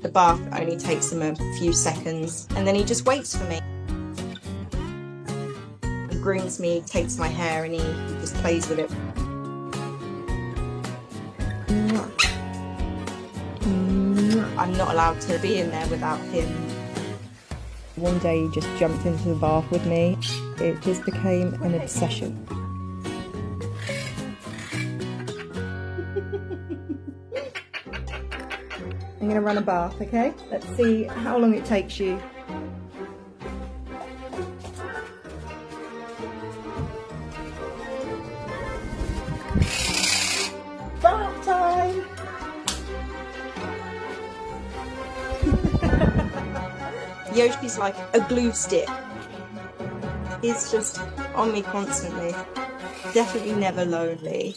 The bath only takes him a few seconds, and then he just waits for me. He grooms me, takes my hair, and he just plays with it. I'm not allowed to be in there without him. One day he just jumped into the bath with me. It just became an obsession. I'm going to run a bath, okay? Let's see how long it takes you. Bath time! Yoshi's like a glue stick. He's just on me constantly. Definitely never lonely.